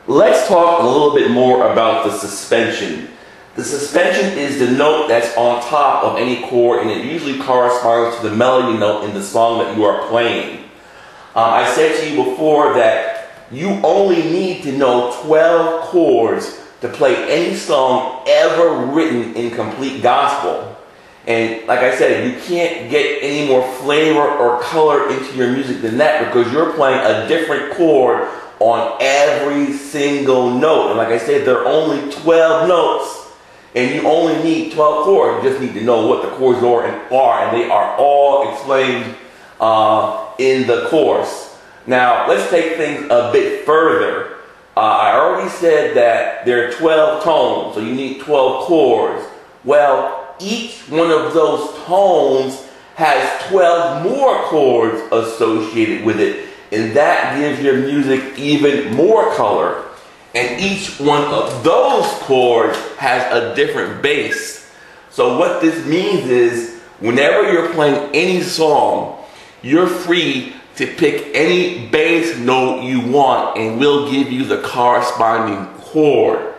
Let's talk a little bit more about the suspension. The suspension is the note that's on top of any chord, and it usually corresponds to the melody note in the song that you are playing. I said to you before that you only need to know 12 chords to play any song ever written in complete gospel. And like I said, you can't get any more flavor or color into your music than that, because you're playing a different chord on every single note. And like I said, there are only 12 notes, and you only need 12 chords. You just need to know what the chords are, and they are all explained in the course. Now, let's take things a bit further. I already said that there are 12 tones, so you need 12 chords. Well, each one of those tones has 12 more chords associated with it, and that gives your music even more color. And each one of those chords has a different bass. So what this means is, whenever you're playing any song, you're free to pick any bass note you want, and we'll give you the corresponding chord.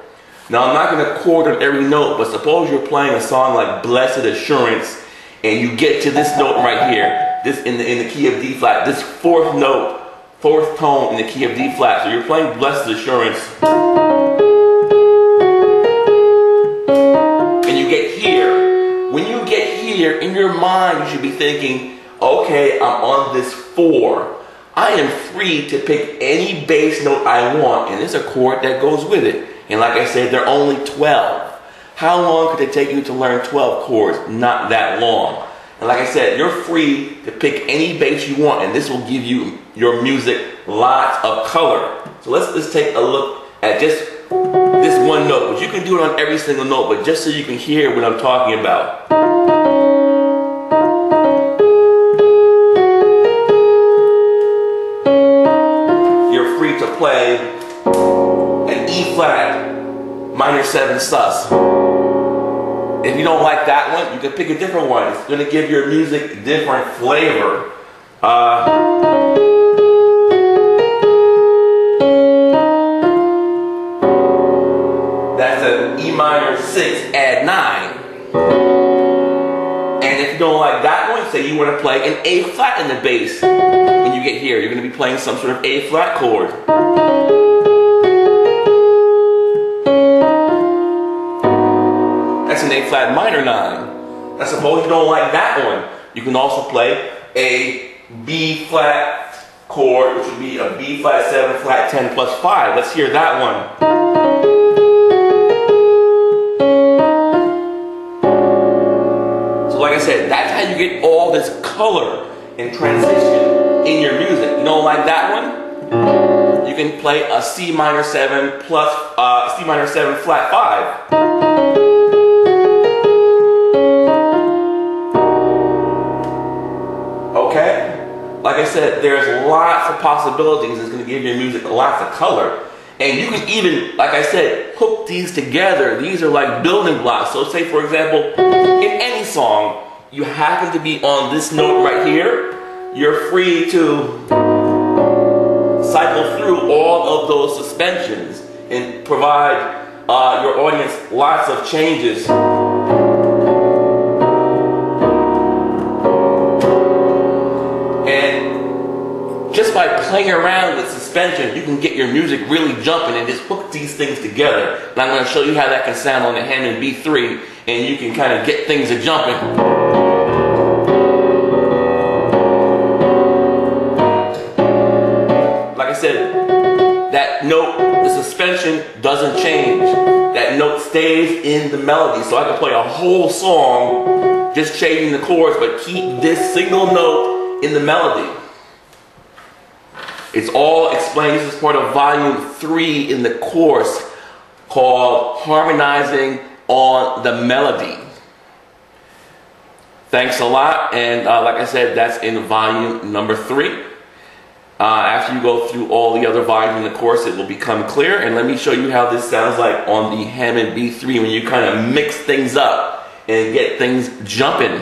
Now, I'm not going to chord on every note, but suppose you're playing a song like Blessed Assurance, and you get to this note right here, this in the key of D flat, this fourth note, fourth tone in the key of D flat. So you're playing Blessed Assurance, and you get here. When you get here, in your mind, you should be thinking, okay, I'm on this 4. I am free to pick any bass note I want, and there's a chord that goes with it. And like I said, there are only 12. How long could it take you to learn 12 chords? Not that long. And like I said, you're free to pick any bass you want, and this will give you your music lots of color. So let's take a look at just this one note. But you can do it on every single note, but just so you can hear what I'm talking about. You're free to play an E flat minor 7 sus. If you don't like that one, you can pick a different one. It's going to give your music different flavor. That's an E minor 6 add 9. And if you don't like that one, say you want to play an A flat in the bass. When you get here, you're going to be playing some sort of A flat chord. That's an A flat minor 9. Now suppose you don't like that one. You can also play a B flat chord, which would be a B flat 7 flat 10 plus 5. Let's hear that one. So like I said, that's how you get all this color and transition in your music. You don't like that one? You can play a C minor 7 plus C minor 7 flat 5. Like I said, there's lots of possibilities. It's going to give your music lots of color. And you can even, like I said, hook these together. These are like building blocks. So say, for example, in any song, you happen to be on this note right here. You're free to cycle through all of those suspensions and provide your audience lots of changes. Just by playing around with suspension, you can get your music really jumping and just hook these things together. And I'm going to show you how that can sound on the Hammond B3, and you can kind of get things a jumping. Like I said, that note, the suspension doesn't change. That note stays in the melody. So I can play a whole song just changing the chords, but keep this single note in the melody. It's all explained. This is part of volume 3 in the course called Harmonizing on the Melody. Thanks a lot. And like I said, that's in volume number 3. After you go through all the other volumes in the course, it will become clear. And let me show you how this sounds like on the Hammond B3 when you kind of mix things up and get things jumping.